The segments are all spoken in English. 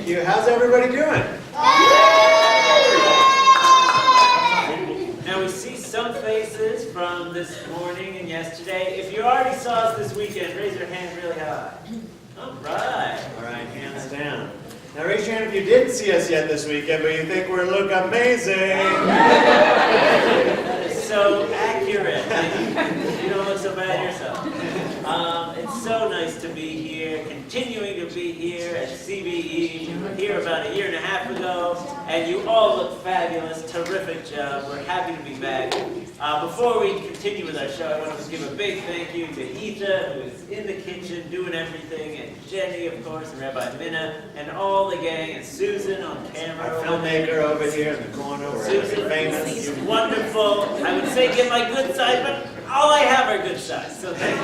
you. How's everybody doing? Now we see some faces from this morning and yesterday. If you already saw us this weekend, raise your hand really high. All right. All right, hands down. Now raise your hand if you didn't see us yet this weekend, but you think we look amazing. That is so accurate. You don't look so bad yourself. It's so nice to be here, continuing to be here at CBE. You were here about a year and a half ago, and you all look fabulous. Terrific job. We're happy to be back. Before we continue with our show, I want to give a big thank you to Ita, who is in the kitchen doing everything, and Jenny, of course, and Rabbi Minna, and all the gang, and Susan on camera. Our filmmaker over here in the corner, we're Susan, famous. you're wonderful. I would say get my good side, but all I have are good sides, so thank you.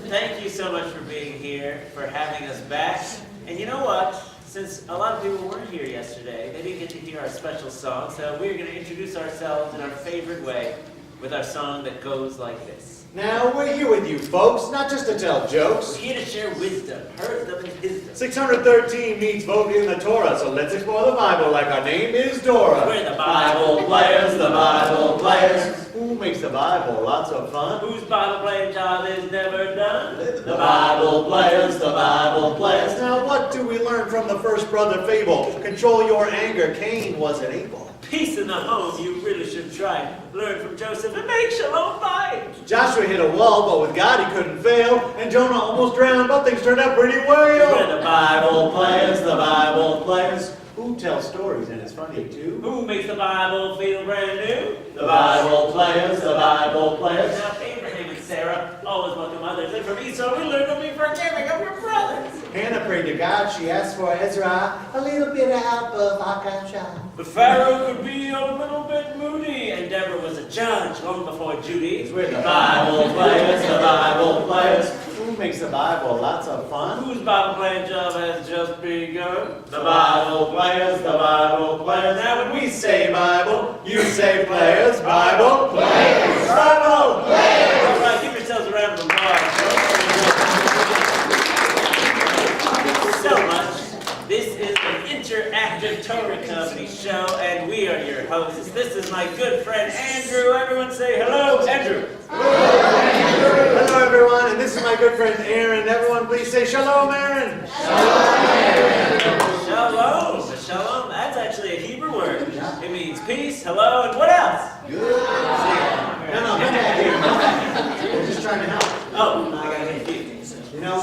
Thank you so much for being here, for having us back. And you know what? Since a lot of people weren't here yesterday, they didn't get to hear our special song, so we're going to introduce ourselves in our favorite way with our song that goes like this. Now, we're here with you, folks, not just to tell jokes. We're here to share wisdom, her wisdom and his wisdom. 613 means vote in the Torah, so let's explore the Bible like our name is Dora. We're the Bible players, the Bible players. Who makes the Bible lots of fun? Whose Bible playing job is never done? The Bible players, the Bible players. Now, what do we learn from the first brother fable? Control your anger, Cain wasn't able. Peace in the home, you really should try. Learn from Joseph and make shalom by. Joshua hit a wall, but with God he couldn't fail. And Jonah almost drowned, but things turned out pretty well. We're the Bible players, the Bible players. Who tells stories, and it's funny too. Who makes the Bible feel brand new? The Bible players, the Bible players. Now Abraham and Sarah always welcome others, and from Esau we learn to be forgiving of your brothers. Hannah prayed to God, she asked for Ezra, a little bit of help of Akasha. But Pharaoh could be a little bit moody, and Deborah was a judge long before Judy. We're the Bible players, the Bible players. Who makes the Bible lots of fun? Whose Bible playing job has just begun? The Bible players, the Bible players. Now when we say Bible, you say players, Bible players, Bible players. All right, give yourselves a round of applause. So much. This is an interactive Torah Company show, and we are your hosts. This is my good friend Andrew. Everyone say hello, Andrew. Hello, everyone, and this is my good friend Aaron. Everyone, please say shalom, Aaron. Shalom, Aaron. Shalom. Shalom. That's actually a Hebrew word. It means peace, hello, and what else? Good. No, come back here. We're just trying to help. Oh, I got it. You know,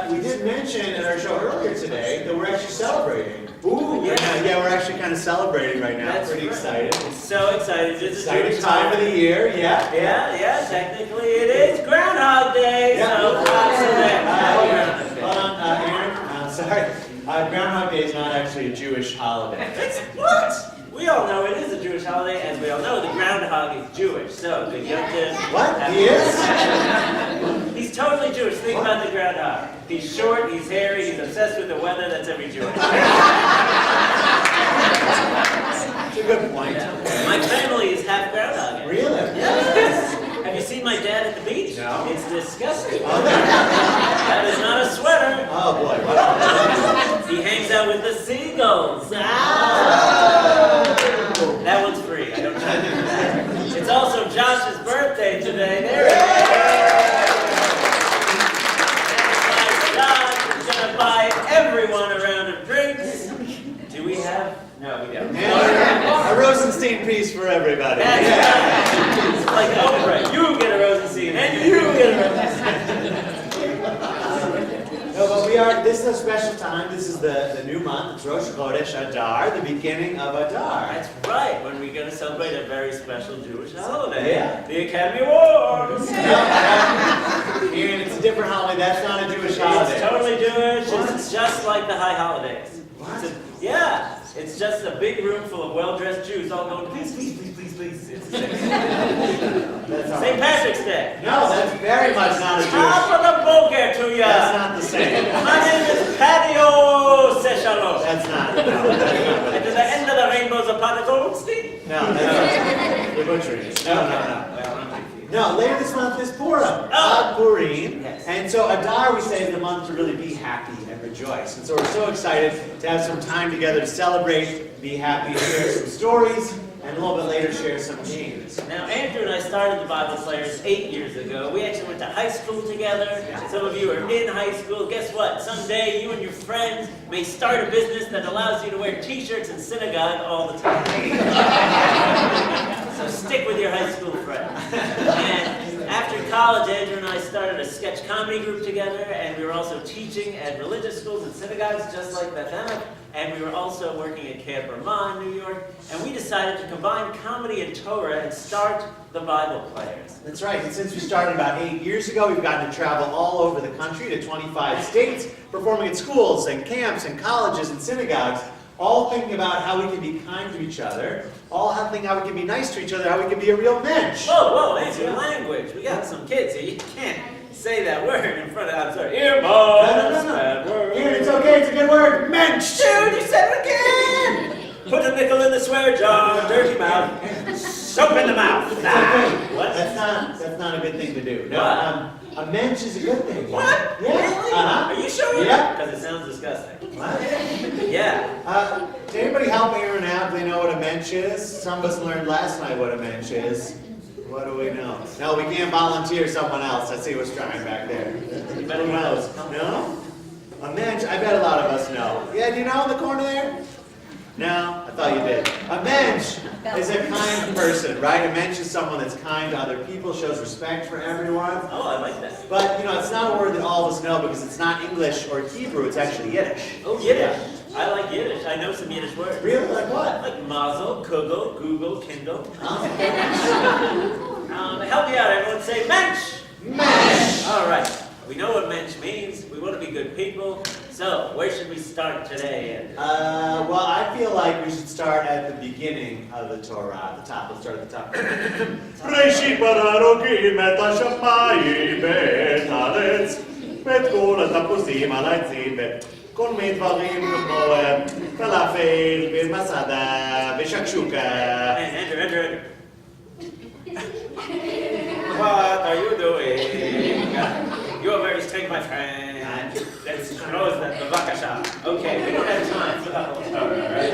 we did mention in our show earlier today that we're actually celebrating. Ooh, yeah, we're actually kind of celebrating right now. That's pretty right. excited. So excited. It's Exciting time of the year, yeah. Yeah, technically it is Groundhog Day, Yeah. so props to that. Hold on, Aaron, sorry. Groundhog Day is not actually a Jewish holiday. It's what? We all know it is a Jewish holiday, as we all know the groundhog is Jewish, so good Yom Tov. What? He is? He's totally Jewish. Think about the groundhog. He's short, he's hairy, he's obsessed with the weather. That's every Jewish. That's a good point. My family is half groundhog. Really? Yes. Have you seen my dad at the beach? No. It's disgusting. That is not a sweater. Oh boy. What? He hangs out with the seagulls. That one's free. I don't charge you for that. It's also Josh's birthday today. There it is. Josh is going to buy everyone a round of drinks. Do we have? No, we don't. A Rosenstein piece for everybody. That's right. It's like Oprah. You get a Rosenstein, and you get a Rosenstein. No, but this is a special time. This is the new month. It's Rosh Chodesh Adar, the beginning of Adar. That's right, when we're going to celebrate a very special Jewish holiday. Yeah. The Academy Awards. Ian, it's a different holiday. That's not a Jewish holiday. It's totally Jewish. It's just like the high holidays. What? Yeah, it's just a big room full of well-dressed Jews all going, please, please, please, please, please. It's St. Patrick's Day. No, that's very much not a Jewish. Top of the boker to ya. That's not the same. My name is Patio Seshalom. That's not. No, that's not. And to the end of the rainbow's a pot of Goldstein. No, that's you're butchering it. No. No, later this month is Purim. Oh. Purim. Yes. And so Adar, we say, is the month to really be happy. happy and rejoice. And so we're so excited to have some time together to celebrate, be happy, share some stories, and a little bit later share some games. Now, Andrew and I started the Bible Players 8 years ago. We actually went to high school together. Some of you are in high school. Guess what? Someday you and your friends may start a business that allows you to wear t-shirts in synagogue all the time. So stick with your high school friends. And after college, Andrew and I started a sketch comedy group together, and we were also teaching at religious schools and synagogues, just like Beth Emeth. And we were also working at Camp Ramah in New York, and we decided to combine comedy and Torah and start the Bible Players. That's right, and since we started about 8 years ago, we've gotten to travel all over the country to 25 states, performing at schools and camps and colleges and synagogues, all thinking about how we can be kind to each other, all thinking how we can be nice to each other, how we can be a real mensch. Whoa, Andrew, language. We got some kids here. You can't say that word in front of, I'm sorry, earballs. Bad word. Here, it's okay, it's a good word, mensch. Dude, you said it again. Put a nickel in the swear jar, dirty mouth. Soap in the mouth. What? That's not a good thing to do. No, What? a mensch is a good thing. What? Yeah. Really? Uh-huh. Are you sure? Yeah. Because it sounds disgusting. What? Yeah. Does anybody help Aaron out? Do they know what a mensch is? Some of us learned last night what a mensch is. What do we know? No, we can't volunteer someone else. I see what's trying back there. You better Who knows? No? A mensch, I bet a lot of us know. Yeah, do you know in the corner there? No, I thought you did. A mensch is a kind person, right? A mensch is someone that's kind to other people, shows respect for everyone. Oh, I like that. But, it's not a word that all of us know because it's not English or Hebrew, it's actually Yiddish. Oh, Yiddish. I like Yiddish. I know some Yiddish words. Really? Like what? Like mazel, kugel, Google, Kindle. Huh? Help me out, everyone. Say mensch. Mensch! All right. We know what mensch means. We want to be good people. So, where should we start today, Andrew? Well, I feel like we should start at the beginning of the Torah, at the top. Let's start at the top. Reshit bara Elokim et hashamayim v'et haaretz v'et kol hatapusim al ha'etzim v'et כל מיני דברים כמו פלאפל ומסעדה ושקשוקה. Andrew. What are you doing? You are very strict, my friend. Let's close that, bavakasha. Okay, we don't have time for that whole story, right?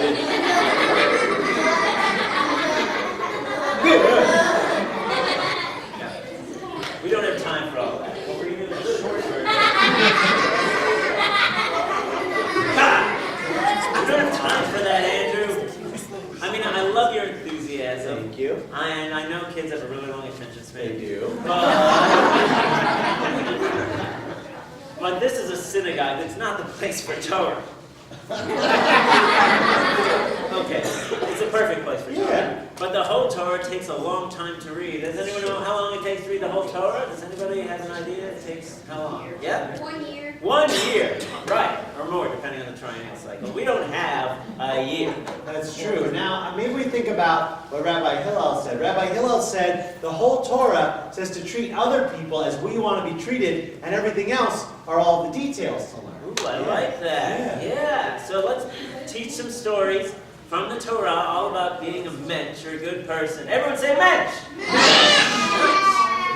Yeah. We don't have time for all that. What were you doing? The short version. God! We don't have time for that, Andrew. I mean, I love your enthusiasm. Thank you. And I know kids have a really long attention span. They do. But this is a synagogue. It's not the place for Torah. Okay, it's a perfect place for Torah. Yeah. But the whole Torah takes a long time to read. Does anyone know how long it takes to read the whole Torah? Does anybody have an idea? It takes how long? Yeah? 1 year. 1 year. Right. Or more, depending on the triennial cycle. We don't have a year. That's true. Now, maybe we think about what Rabbi Hillel said. Rabbi Hillel said the whole Torah says to treat other people as we want to be treated, and everything else are all the details to learn. Ooh, I like that. Yeah. So let's teach some stories from the Torah all about being a mensch or a good person. Everyone say mensch!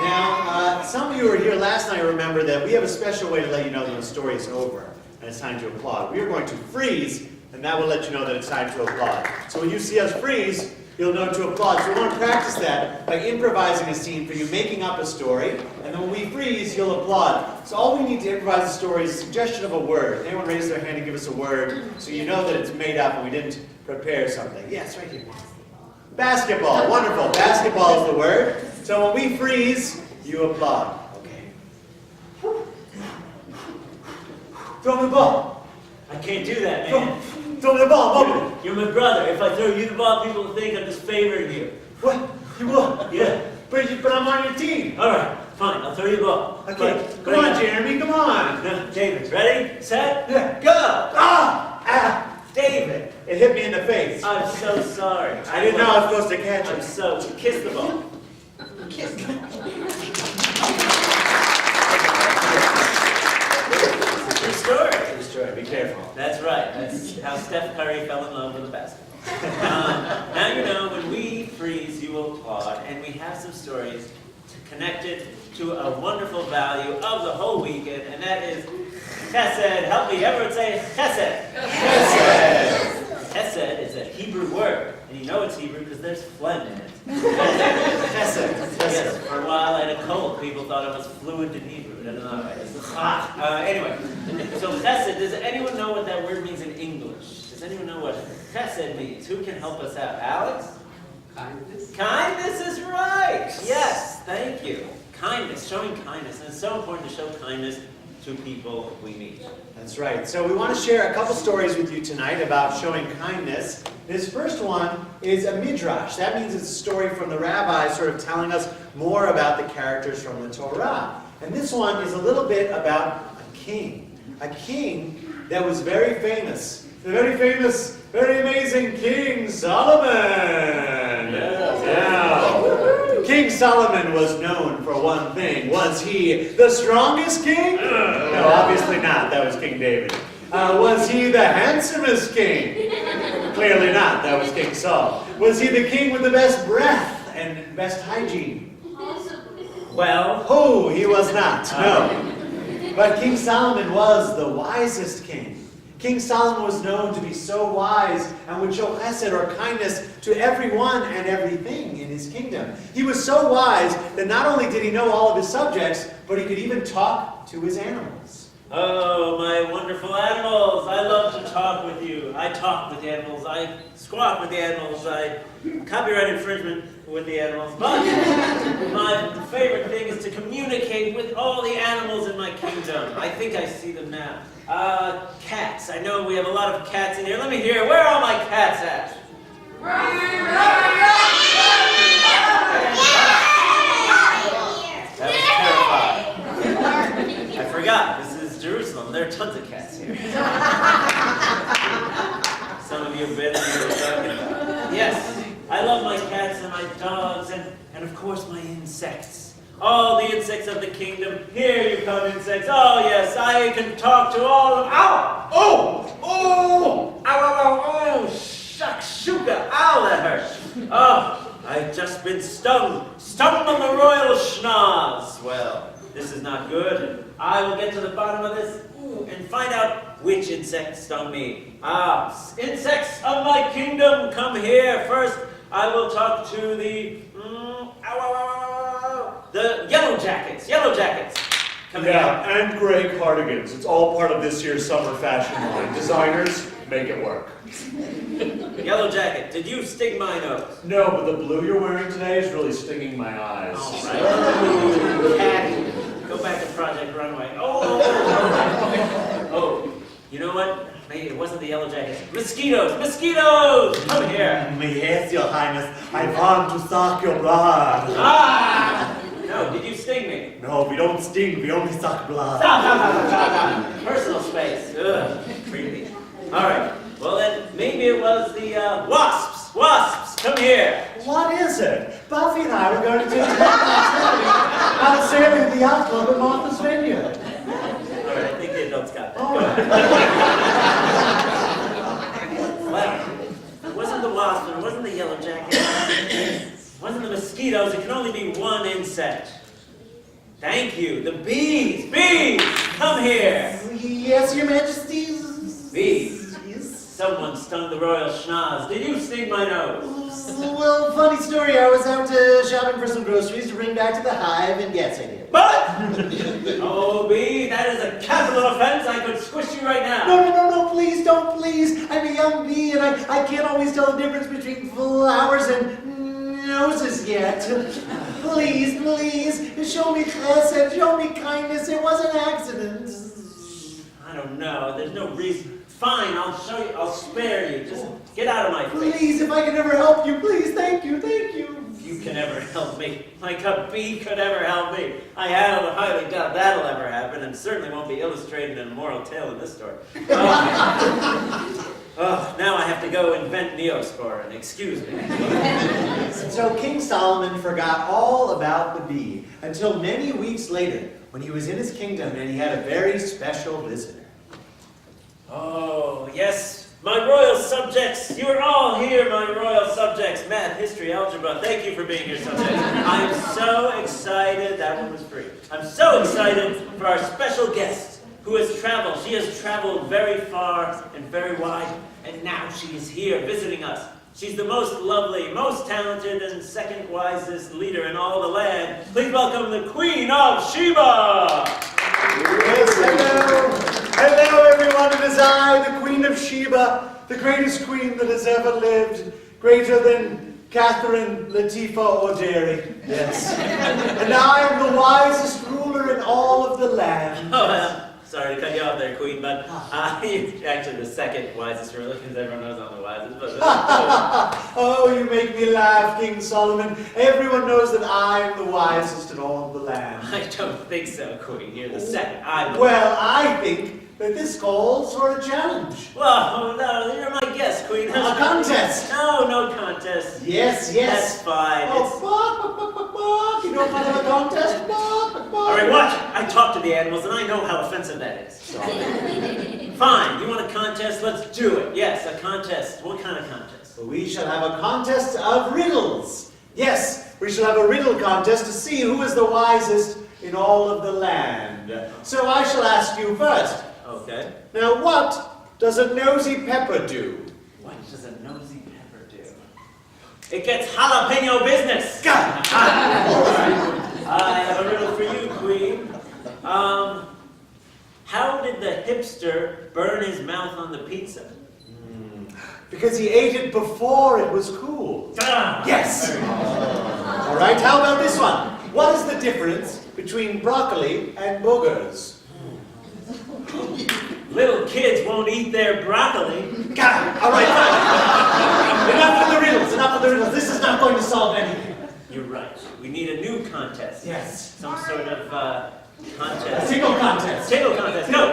Now, some of you who were here last night remember that we have a special way to let you know that the story is over and it's time to applaud. We are going to freeze, and that will let you know that it's time to applaud. So when you see us freeze, you'll know to applaud. So we want to practice that by improvising a scene for you, making up a story, and then when we freeze, you'll applaud. So all we need to improvise a story is a suggestion of a word. Anyone raise their hand and give us a word so you know that it's made up and we didn't prepare something? Yes, right here. Basketball. Wonderful. Basketball is the word. So when we freeze, you applaud. Okay. Throw me the ball. I can't do that, man. Throw me the ball. Move it. You're my brother. If I throw you the ball, people will think I'm just favoring you. What? You will? Yeah. But I'm on your team. All right, fine. I'll throw you the ball. Okay. But Come on, Jeremy. Come on. No, David, ready, set, Yeah. go! Ah! Ah! David, It hit me in the face. I'm so sorry. I didn't know I was supposed to catch I'm it. so... Kiss the ball. True story. Destroy. Be careful. That's right. That's how Steph Curry fell in love with a basketball. Now you know when we freeze, you will applaud, and we have some stories connected to a wonderful value of the whole weekend, and that is Chesed. Help me, everyone say Chesed. Chesed. Chesed is a Hebrew word, and you know it's Hebrew because there's phlegm in it. Chesed. Yes, for a while I had a cold. People thought I was fluent in Hebrew. I don't know. It's hot. Anyway, so Chesed, does anyone know what that word means in English? Does anyone know what Chesed means? Who can help us out? Alex? Kindness. Kindness is right. Yes, thank you. Kindness, showing kindness. And it's so important to show kindness to people we meet. That's right. So we want to share a couple stories with you tonight about showing kindness. This first one is a midrash. That means it's a story from the rabbi sort of telling us more about the characters from the Torah. And this one is a little bit about a king that was very famous. The very famous, very amazing King Solomon. Yeah. King Solomon was known for one thing. Was he the strongest king? No, obviously not. That was King David. Was he the handsomest king? Clearly not. That was King Saul. Was he the king with the best breath and best hygiene? Well, Oh, he was not. No. But King Solomon was the wisest king. King Solomon was known to be so wise and would show chesed or kindness to everyone and everything in his kingdom. He was so wise that not only did he know all of his subjects, but he could even talk to his animals. oh, my wonderful animals. I love to talk with you. I talk with the animals. I squawk with the animals. I copyright infringement with the animals. But my favorite thing is to communicate with all the animals in my kingdom. I think I see them now. Cats. I know we have a lot of cats in here. Let me hear. Where are all my cats at? That was terrifying. I forgot. This is Jerusalem. There are tons of cats here. Some of you have been here. Yes, I love my cats and my dogs and of course my insects. All the insects of the kingdom. Here you come, insects. Oh yes, I can talk to all of them. Ow! Oh! Oh! Ow! Ow! Ow! Oh! Shakshuka! Ow! That hurt. Oh! I've just been stung. Stung on the royal schnoz. Well, this is not good. I will get to the bottom of this and find out which insect stung me. Insects of my kingdom, come here. First, I will talk to the the Yellowjackets. Yellowjackets. Come here. And gray cardigans. It's all part of this year's summer fashion line. Designers, make it work. Yellowjacket, did you sting my nose? No, but the blue you're wearing today is really stinging my eyes. All right. Cat, go back to Project Runway. Oh! Oh, you know what? Maybe it wasn't the Yellowjackets. Mosquitoes! Mosquitoes! Come here. Yes, your highness. I want to suck your blood. No, did you sting me? No, we don't sting. We only suck blood. Stop. Personal space. Ugh, creepy. All right. Well then, maybe it was the wasps. Wasps, come here. What is it? Buffy and I were going to take a out sailing at the yacht club at Martha's Vineyard. All right, I think the adults got that. Oh. Well, it wasn't the wasp, and it wasn't the yellow jacket. It wasn't the mosquitoes. It can only be one insect. Thank you. The bees. Bees, come here. Yes, your majesties. Bees. Someone stung the royal schnoz. Did you sting my nose? Well, funny story. I was out shopping for some groceries to bring back to the hive, and yes, I did. But, oh, bee, that is a capital offense. I could squish you right now. No, please, don't, please. I'm a young bee, and I can't always tell the difference between flowers and noses yet. Please, show me chesed, show me kindness. It was an accident. I don't know. There's no reason. Fine, I'll show you. I'll spare you. Just get out of my face. Please, if I can ever help you, please, thank you. If you can ever help me, like a bee could ever help me, I highly doubt that'll ever happen, and certainly won't be illustrated in a moral tale in this story. Now I have to go invent Neosporin. Excuse me. So King Solomon forgot all about the bee until many weeks later, when he was in his kingdom and he had a very special visitor. Oh, yes, my royal subjects. You are all here, my royal subjects. Math, history, algebra. Thank you for being here, subjects. I am so excited. That one was free. I'm so excited for our special guest, who has traveled. She has traveled very far and very wide, and now she is here visiting us. She's the most lovely, most talented, and second wisest leader in all the land. Please welcome the Queen of Sheba! Yes, hello. Hello, everyone. It is I, the Queen of Sheba, the greatest queen that has ever lived, greater than Catherine, Latifah, or Dairy. Yes. And I am the wisest ruler in all of the land. Oh, well, sorry to cut you off there, Queen, but you're actually the second wisest ruler, because everyone knows I'm the wisest. But Oh, you make me laugh, King Solomon. Everyone knows that I am the wisest in all of the land. I don't think so, Queen. You're the second. I'm the Well, I think that this calls for a challenge. Well, no, you're my guest, Queen. A contest. No contest. Yes. That's fine. Oh, bark. You don't want to have a contest? Bark. All right, watch. I talk to the animals, and I know how offensive that is. So. Fine. You want a contest? Let's do it. Yes, a contest. What kind of contest? We shall have a contest of riddles. Yes, we shall have a riddle contest to see who is the wisest in all of the land. So I shall ask you first. Okay. Now, what does a nosy pepper do? What does a nosy pepper do? It gets jalapeno business. All right. I have a riddle for you, Queen. How did the hipster burn his mouth on the pizza? Because he ate it before it was cool. Yes. All right, how about this one? What is the difference between broccoli and boogers? Little kids won't eat their broccoli. Got it. All right, fine. Enough of the riddles. This is not going to solve anything. You're right. We need a new contest. Yes. Some sort of A contest. single contest. Single contest. No.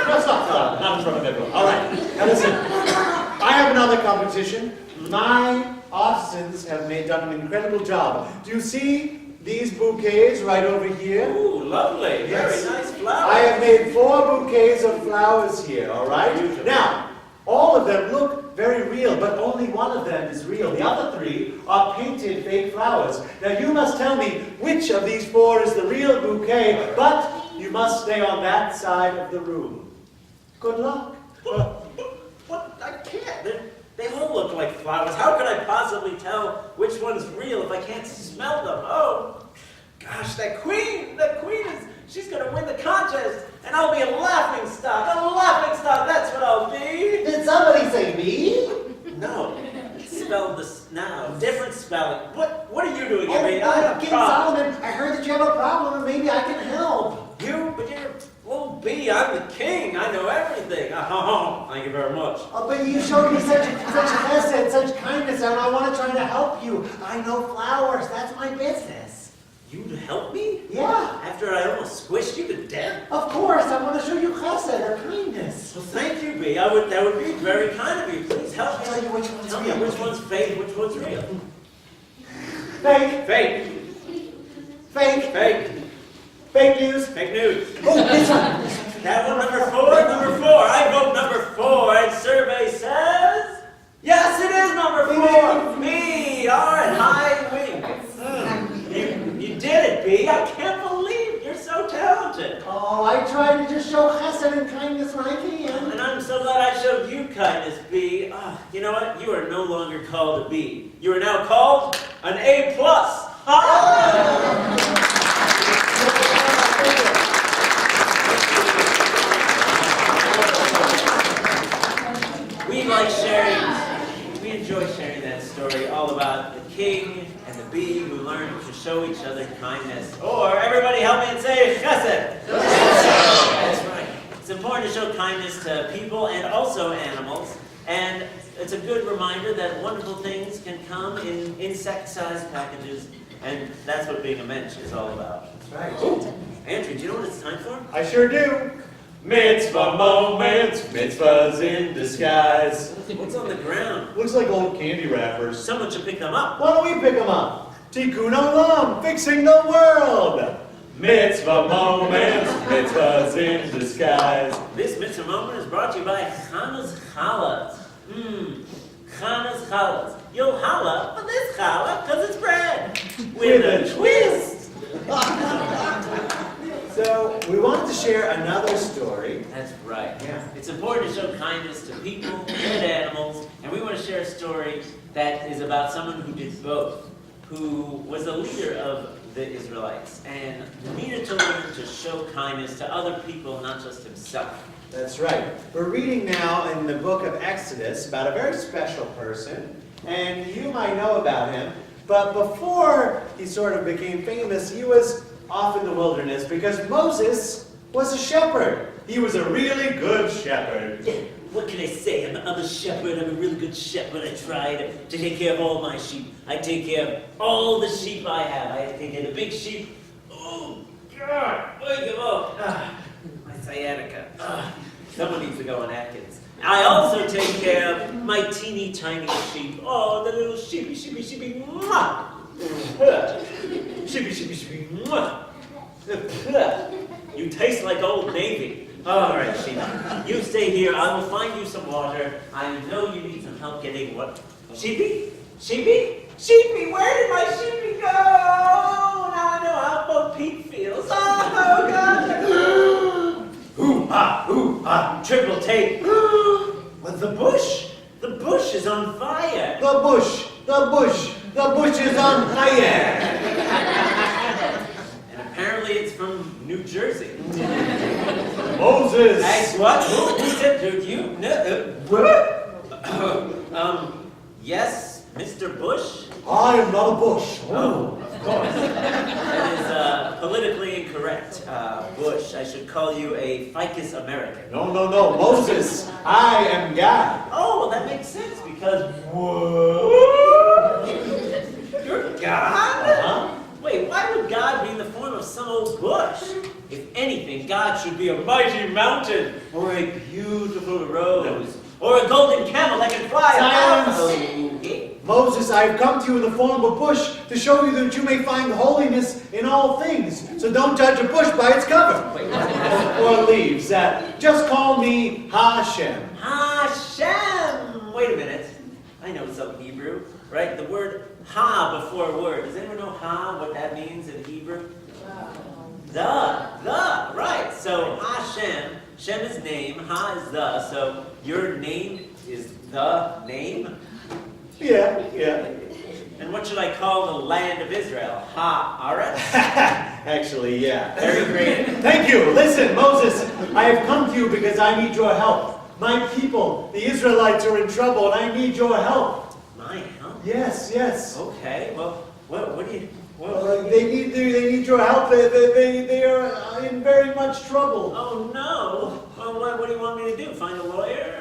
No, stop. Not in front of everyone. All right. Now listen. I have another competition. My artisans have done an incredible job. Do you see these bouquets right over here? Ooh, lovely. Yes. Very nice flowers. I have made 4 bouquets of flowers here, all right? Beautiful. Now, all of them look very real, but only one of them is real. The other 3 are painted fake flowers. Now, you must tell me which of these 4 is the real bouquet, but you must stay on that side of the room. Good luck. What? I can't. They all look like flowers. How could I possibly tell which one's real if I can't smell them? Oh, gosh, that queen is, she's going to win the contest, and I'll be a laughing stock, that's what I'll be. Did somebody say me? No, spelled this now, different spelling. What are you doing here, baby? I Oh, have a King problem. Solomon, I heard that you have a problem, and maybe I can help. But you're a little bee. I'm the king. I know everything. Oh, thank you very much. Oh, but you showed me such chesed, such kindness, and I want to try to help you. I know flowers. That's my business. You to help me? Yeah. After I almost squished you to death? Of course, I want to show you chesed, or kindness. Well, thank you, Bee. That would be very kind of you. Please help me. I'll tell you which one's Tell real. me which one's fake, which one's real. Fake. Fake. Fake. Fake. Fake news. Fake news. Oh, this one. That one, number 4. Number 4. I vote number 4. And survey says, yes, it is number 4. Bee. All right, high wing. You did it, Bee. I can't believe you're so talented. Oh, I try to just show chesed and kindness when I can. And I'm so glad I showed you kindness, Bee. You know what? You are no longer called a B. You are now called an A+. We enjoy sharing that story all about the king and the bee who learned to show each other kindness. Or everybody help me and say Chesed. That's right. It's important to show kindness to people and also animals. And it's a good reminder that wonderful things can come in insect-sized packages. And that's what being a mensch is all about. Right. Ooh, Andrew, do you know what it's time for? I sure do. Mitzvah moments, mitzvahs in disguise. What's on the ground? Looks like old candy wrappers. Someone should pick them up. Why don't we pick them up? Tikkun olam, fixing the world. Mitzvah moments, mitzvahs in disguise. This mitzvah moment is brought to you by Chana's Challahs. Chana's Challahs. You'll holla on this challah because it's bread. With a twist. So we wanted to share another story. That's right. Yeah. It's important to show kindness to people and animals, and we want to share a story that is about someone who did both, who was a leader of the Israelites and needed to learn to show kindness to other people, not just himself. That's right. We're reading now in the book of Exodus about a very special person, and you might know about him, but before he sort of became famous, he was off in the wilderness because Moses was a shepherd. He was a really good shepherd. Yeah, what can I say? I'm a shepherd. I'm a really good shepherd. I try to take care of all my sheep. I take care of all the sheep I have. I take care of the big sheep. Oh, God, wake him up. My sciatica. Someone needs to go on Atkins. I also take care of my teeny tiny sheep. Oh, the little sheepy, mwah. Sheepy, mwah. You taste like Old Navy. All right, sheep. You stay here. I will find you some water. I know you need some help getting what? Sheepy? Where did my sheepy go? Now I know how Bo Peep feels. Oh, God. Ooh, triple take. But the bush is on fire. The bush is on fire. And apparently it's from New Jersey. Moses. Hey, what? Who said you? No, what? Yes, Mr. Bush? I am not a bush. Oh, of course. That is politically incorrect. Bush, I should call you a ficus American. No. Moses, I am God. Oh, well, that makes sense because... You're God? Uh-huh. Wait, why would God be in the form of some old bush? If anything, God should be a mighty mountain, or a beautiful rose, or a golden camel that can fly. Silence! Moses, I have come to you in the form of a bush to show you that you may find holiness in all things. So don't judge a bush by its cover. Or leaves. Just call me Hashem. Hashem! Wait a minute. I know some Hebrew, right? The word ha before a word. Does anyone know ha, what that means in Hebrew? The, right. So Hashem, Shem is name, ha is the, so your name is the name? Yeah. And what should I call the land of Israel? Arts? Actually, yeah. Very great. Thank you. Listen, Moses, I have come to you because I need your help. My people, the Israelites, are in trouble, and I need your help. My help? Yes. Okay, well, what do you... They need your help. They are in very much trouble. Oh, no. Well, what do you want me to do? Find a lawyer?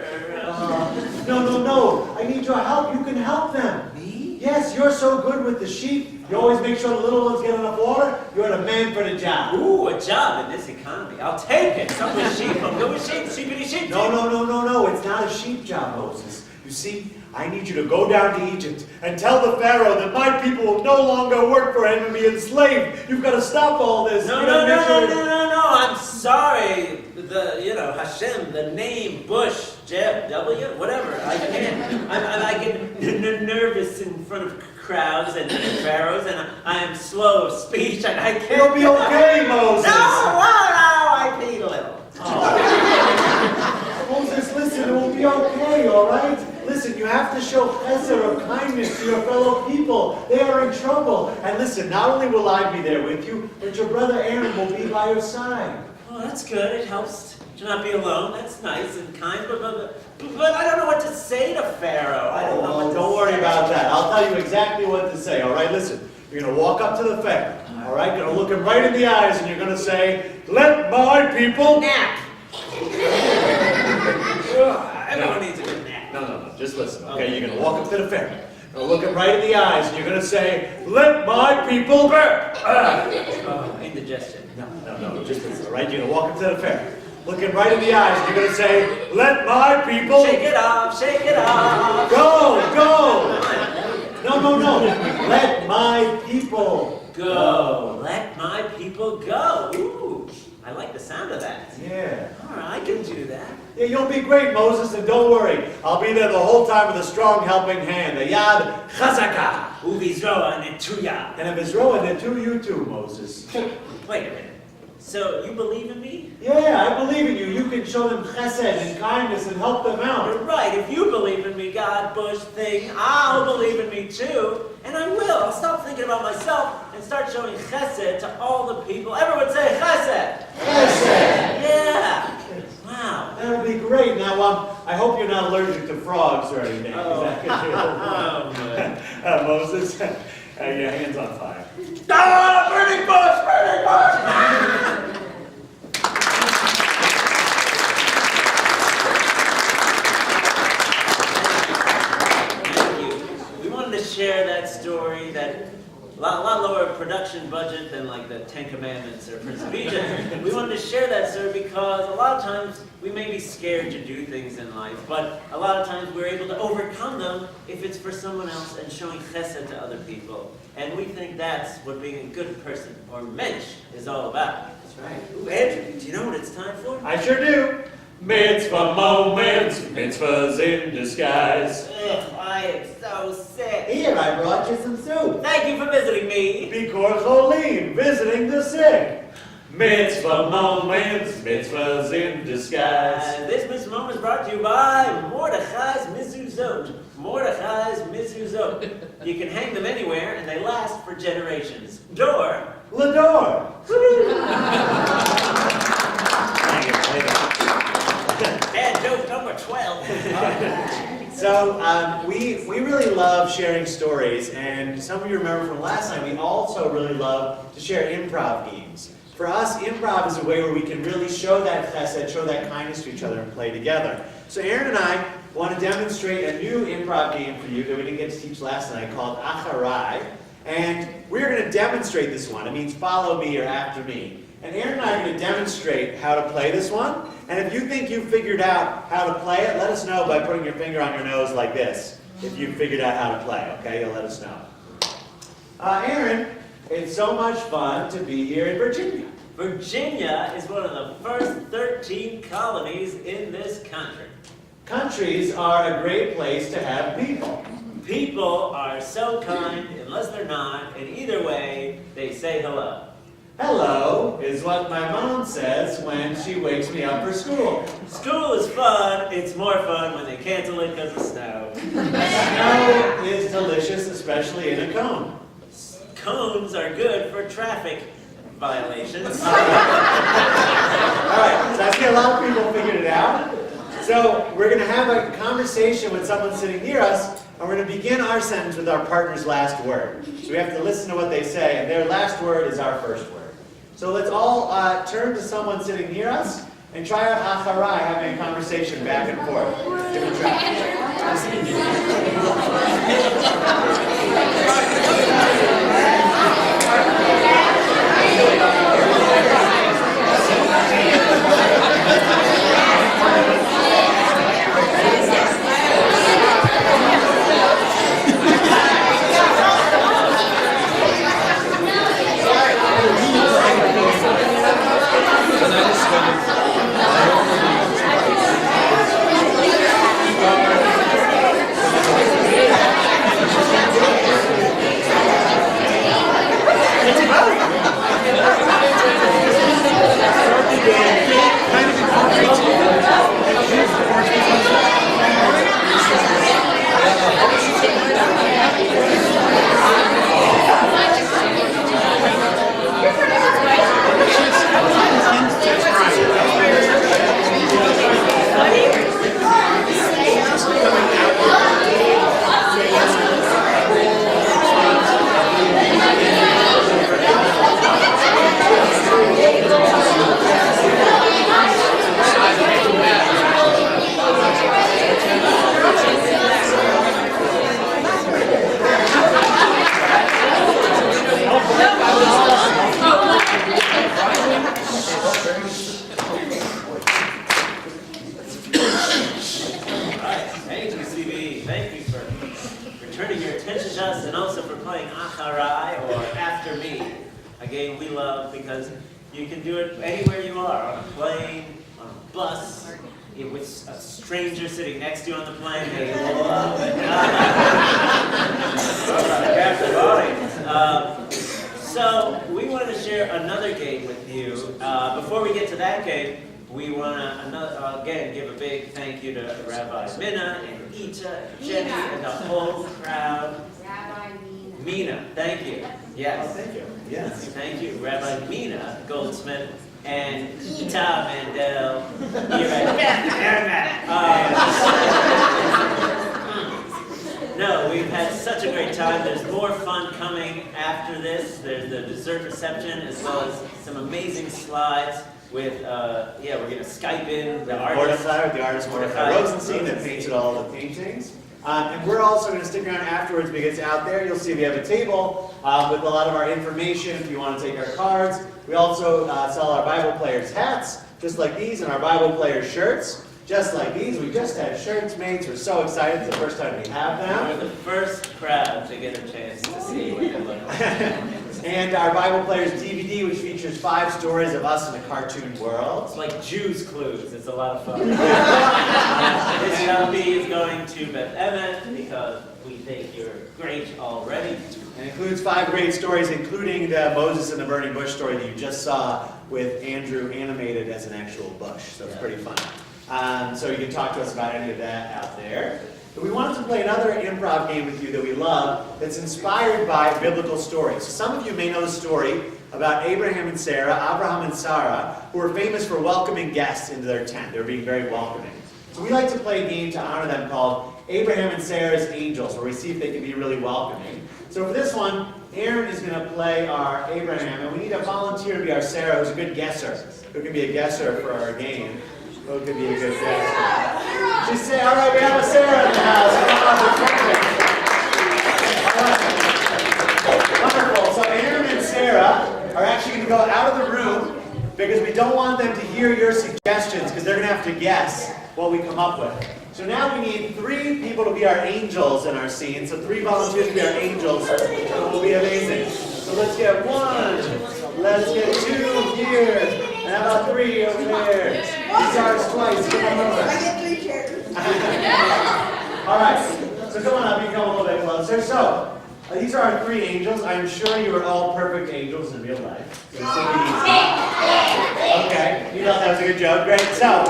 No. I need your help. You can help them. Me? Yes, you're so good with the sheep. You always make sure the little ones get enough water. You're the man for the job. Ooh, a job in this economy. I'll take it. Some with sheep. I'm good with sheep. Sheepity sheep. No. It's not a sheep job, Moses. You see, I need you to go down to Egypt and tell the Pharaoh that my people will no longer work for him and be enslaved. You've got to stop all this. No. I'm sorry. Hashem, the name, Bush, Jeb, W, whatever. I can't. I get nervous in front of crowds and pharaohs, and I am slow of speech, and I can't. You'll be okay, Moses. No, I need a little. Moses, listen, it will be okay, all right? Listen, you have to show chesed or kindness to your fellow people. They are in trouble. And listen, not only will I be there with you, but your brother Aaron will be by your side. Oh, that's good. It helps to not be alone. That's nice and kind, but I don't know what to say to Pharaoh. I don't know what to Don't worry about that. I'll tell you exactly what to say, all right? Listen, you're going to walk up to the Pharaoh, all right? You're going to look him right in the eyes, and you're going to say, "Let my people..." Nap. Everyone needs a good nap. No. Just listen, okay? You're going to walk up to the Pharaoh. You're going to look him right in the eyes, and you're going to say, "Let my people..." Indigestion. No, just listen, all right? You're going to walk up to the Pharaoh. Look him right in the eyes, and you're going to say, "Let my people..." Shake it off. Go! No. Let my people Go. Let my people go. Ooh, I like the sound of that. Yeah. All right, I can do that. Yeah, you'll be great, Moses, and don't worry. I'll be there the whole time with a strong helping hand. The yad chazaka. Uvizroa netuya. And if it's rowing, then you too, Moses. Wait a minute. So, you believe in me? Yeah, I believe in you. You can show them chesed and kindness and help them out. You're right. If you believe in me, God, Bush, thing, I'll believe in me too. And I will. I'll stop thinking about myself and start showing chesed to all the people. Everyone say chesed. Chesed. Yeah. Wow. That'll be great. Now, I hope you're not allergic to frogs or anything. Oh. Oh, good. Moses, your hand's on fire. Ah, burning bush! Burning bush! We wanted to share that story, that a lot lower production budget than like the Ten Commandments or Prince of Egypt. We wanted to share that story because a lot of times we may be scared to do things in life, but a lot of times we're able to overcome them if it's for someone else and showing chesed to other people. And we think that's what being a good person, or mensch, is all about. That's right. Ooh, Andrew, do you know what it's time for? I sure do. Mitzvah moments, mitzvahs in disguise. Ugh, I am so sick. Here, I brought you some soup. Thank you for visiting me. Bikor Cholim, visiting the sick. Mitzvah moments, mitzvahs in disguise. This mitzvah moment is brought to you by Mordechai's Mizuzot. Mordechai's Mizuzot. You can hang them anywhere, and they last for generations. Door. Lador. And joke number 12. So we really love sharing stories, and some of you remember from last night, we also really love to share improv games. For us, improv is a way where we can really show that chesed, show that kindness to each other, and play together. So Aaron and I want to demonstrate a new improv game for you that we didn't get to teach last night called Acharai. And we're going to demonstrate this one. It means follow me or after me. And Aaron and I are going to demonstrate how to play this one. And if you think you've figured out how to play it, let us know by putting your finger on your nose like this. If you've figured out how to play, okay? You'll let us know. Aaron, it's so much fun to be here in Virginia. Virginia is one of the first 13 colonies in this country. Countries are a great place to have people. People are so kind unless they're not, and either way, they say hello. Hello is what my mom says when she wakes me up for school. School is fun. It's more fun when they cancel it because of snow. Snow is delicious, especially in a cone. Cones are good for traffic violations. All right, so I see a lot of people figured it out. So we're going to have a conversation with someone sitting near us, and we're going to begin our sentence with our partner's last word. So we have to listen to what they say, and their last word is our first word. So let's all turn to someone sitting near us and try out Acharai, having a conversation back and forth. Give it a try. You can do it anywhere you are, on a plane, on a bus, with a stranger sitting next to you on the plane. They love it. So we want to share another game with you. Before we get to that game, we want to again give a big thank you to Rabbi Minna and Ita and Jenny and the whole crowd. Rabbi Mina. Mina, thank you. Yes. Oh, thank you. Yes. Thank you, Rabbi Mina Goldsmith and Ita Mandel here at Beth Emeth. No, we've had such a great time. There's more fun coming after this. There's the dessert reception as well as some amazing slides with, we're going to Skype in the artist. The artist Mordecai Rosenstein that painted all the paintings. And we're also going to stick around afterwards because out there you'll see we have a table with a lot of our information if you want to take our cards. We also sell our Bible Players hats, just like these, and our Bible Players shirts, just like these. We just had shirts made, so we're so excited. It's the first time we have them. We're the first crowd to get a chance to see what they look like. And our Bible Players DVD, which features 5 stories of us in a cartoon world. It's like Jews Clues. It's a lot of fun. This copy is going to Beth Emeth because we think you're great already. It includes 5 great stories, including the Moses and the Burning Bush story that you just saw with Andrew animated as an actual bush. So it's pretty fun. So you can talk to us about any of that out there. But we wanted to play another improv game with you that we love that's inspired by biblical stories. Some of you may know the story about Abraham and Sarah, who were famous for welcoming guests into their tent. They were being very welcoming. So we like to play a game to honor them called Abraham and Sarah's Angels, where we see if they can be really welcoming. So for this one, Aaron is going to play our Abraham, and we need a volunteer to be our Sarah, who's a good guesser, who can be a guesser for our game. Who could be a good guesser? She's saying, all right, we have a Sarah in the house. All right. Wonderful. So Aaron and Sarah are actually going to go out of the room because we don't want them to hear your suggestions because they're going to have to guess what we come up with. So now we need 3 people to be our angels in our scene. So 3 volunteers to be our angels. It will be amazing. So let's get 1. Let's get 2 here. And how about 3 over there? He starts twice. Come on over. I get 3 chairs. All right. So come on up. You come a little bit closer. So these are our 3 angels. I'm sure you are all perfect angels in real life. So this will be easy. Okay. You thought that was a good joke. Great. So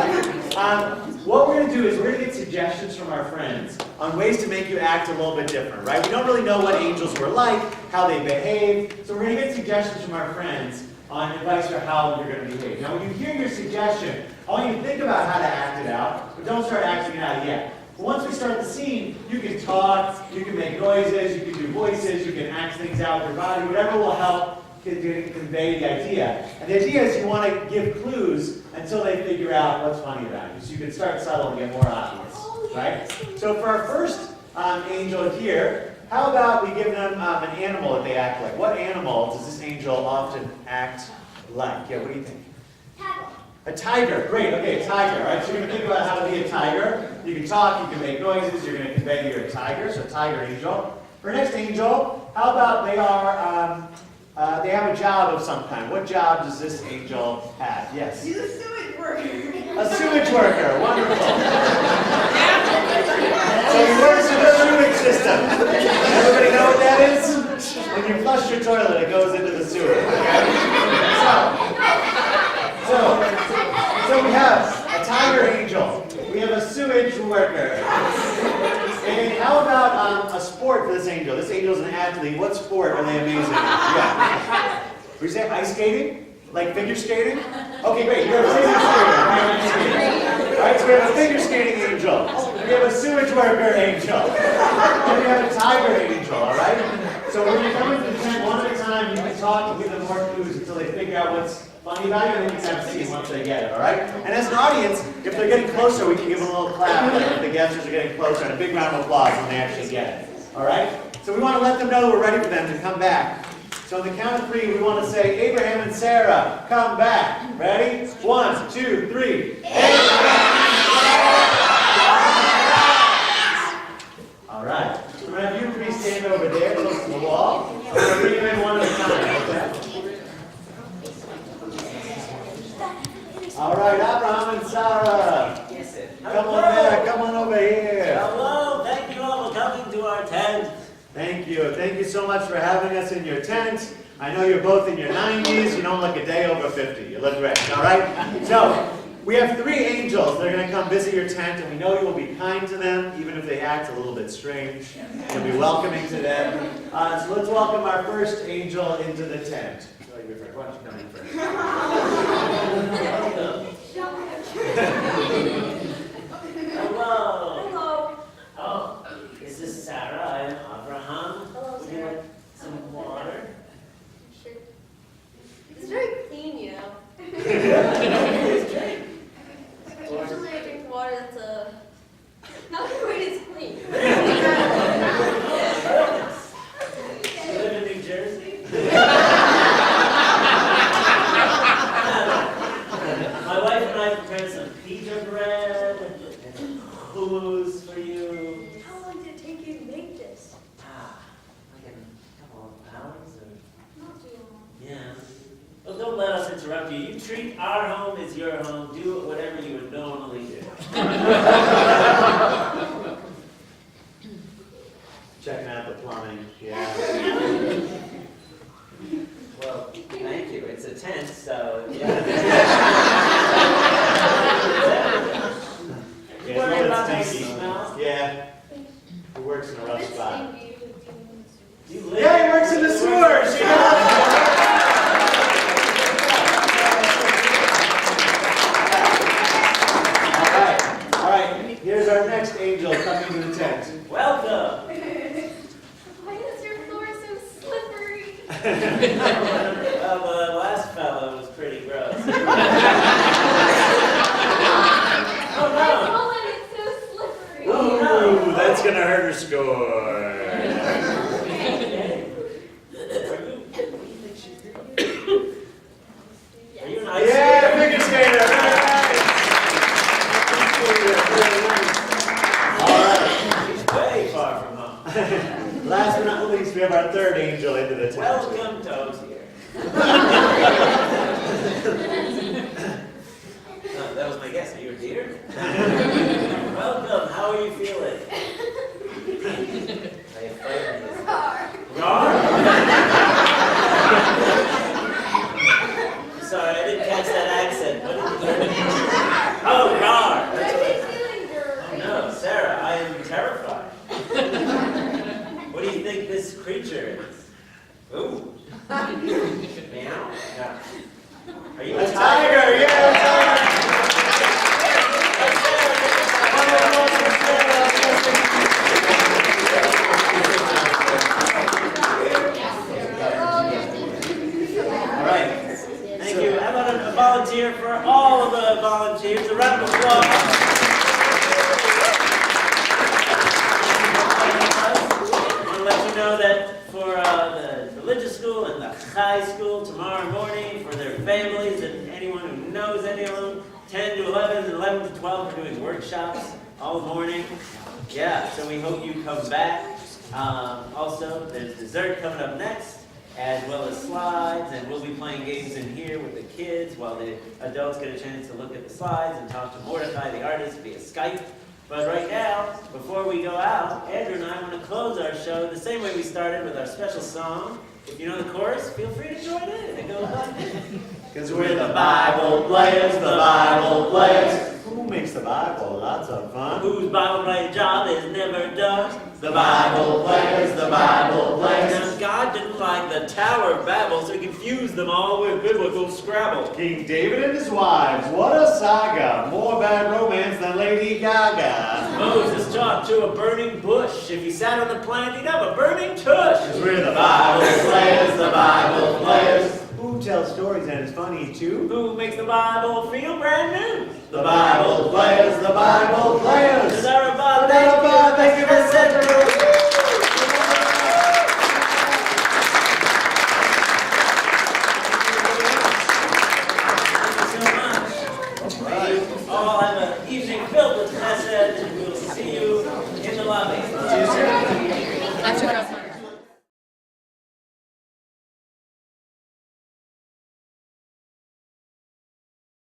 what we're going to do is we're going to get suggestions from our friends on ways to make you act a little bit different, right? We don't really know what angels were like, how they behave. So we're going to get suggestions from our friends on advice for how you're going to behave. Now, when you hear your suggestion, I want you to think about how to act it out, but don't start acting it out yet. But once we start the scene, you can talk, you can make noises, you can do voices, you can act things out with your body, whatever will help convey the idea. And the idea is you want to give clues until they figure out what's funny about you. So you can start subtle and get more obvious, right? So for our first angel here, how about we give them an animal that they act like? What animal does this angel often act like? Yeah, what do you think? A tiger. Great. Okay, a tiger. All right, so you're going to think about how to be a tiger. You can talk, you can make noises, you're going to convey you're a tiger, so tiger angel. For our next angel, how about they have a job of some kind. What job does this angel have? Yes? She's a sewage worker. A sewage worker. Wonderful. So he works in the sewage system. Everybody know what that is? When you flush your toilet, it goes into the sewer. Okay? So we have a tiger angel. We have a sewage worker. And how about a sport for this angel? This angel's an athlete. What sport are they amazing at? Yeah. Would you say ice skating? Like figure skating? Okay, great. You have a figure skater. All right, so we have a figure skating angel. We have a sewage worker angel. And we have a tiger angel, all right? So when you come into the tent one at a time, you can talk and give them more clues until they figure out what's funny about it, and then you can have a scene once they get it, all right? And as an audience, if they're getting closer, we can give them a little clap like if the guessers are getting closer, and a big round of applause when they actually get it, all right? So we want to let them know that we're ready for them to come back. So on the count of 3, we want to say, Abraham and Sarah, come back. Ready? 1, 2, 3. All right. So we're going to have you 3 stand over there, close to the wall. We're going to bring them in one at a time, okay? All right, Abraham and Sarah. Yes, sir. Come on back, come on over here. Hello, thank you all for coming to our tent. Thank you. Thank you so much for having us in your tent. I know you're both in your 90s. You don't look a day over 50. You look great, all right? So, we have 3 angels. They're going to come visit your tent, and we know you will be kind to them, even if they act a little bit strange. You'll be welcoming to them. So let's welcome our first angel into the tent. Why don't you come in first? Hello. Hello. Oh, this is Sarah and Abraham. Hello, Would you Sarah. like some water? Sure. It's very clean, you know. Usually I drink water that's not quite as clean. You live in New Jersey? My wife and I prepared some pita bread and hummus for you. How long did it take you to make this? Like a couple of hours or... Not too long. Yeah. Well, don't let us interrupt you. You treat our home as your home. Do whatever you would normally do. Checking out the plumbing. Yeah. Well, thank you. It's a tent, so yeah. Yeah, You it's a worried little about bit that stinky. smell? Yeah. He works in a rough It's spot. stinky. Do you live? Yeah, he works in the sewers. Yeah. All right. Here's our next angel coming to the tent. Welcome. Why is your floor so slippery? Well, the last fellow was pretty gross. I Oh told him it's so slippery. Ooh, that's gonna hurt her score. Are you an ice Yeah, skater? figure skater. All right. He's way far from home. Last but not least, we have our third angel into the tent. Welcome, Toes here. That was my guess. Are you a deer? Welcome. How are you feeling? Are you fighting this? Rar? Sorry, I didn't catch that accent. What did you say? Oh, rar. That's what I- Oh, no, Sarah, I am terrified. What do you think this creature is? Ooh. Meow? No. Are you A tiger, yeah, a tiger. All right. Thank you. How about a volunteer for all of the volunteers? A round of applause. I want to let you know that for the religious school and the high school tomorrow morning, for their families and anyone who knows any of them, 10 to 11 and 11 to 12 are doing workshops all morning. Yeah, so we hope you come back. Also, there's dessert coming up next, as well as slides, and we'll be playing games in here with the kids while the adults get a chance to look at the slides and talk to Mordecai, the artist, via Skype. But right now, before we go out, Andrew and I want to close our show the same way we started with our special song. If you know the chorus, feel free to join in. It goes like this. Because we're the Bible players, the Bible players. Who makes the Bible? Lots of fun. Whose Bible playing job is never done. The Bible players, the Bible players. Now, God didn't like the Tower of Babel, so he confused them all with biblical Scrabble. King David and his wives, what a saga. More bad romance than Lady Gaga. Moses talked to a burning bush. If he sat on the planet, he'd have a burning tush. Because we're the Bible players, the Bible players. Who tells stories and is funny too? Who makes the Bible feel brand new? The Bible players, the Bible players. Is our Bible? Thank you for sending us. May you all have an evening filled with Chesed, and we'll see you in the lobby. I took out my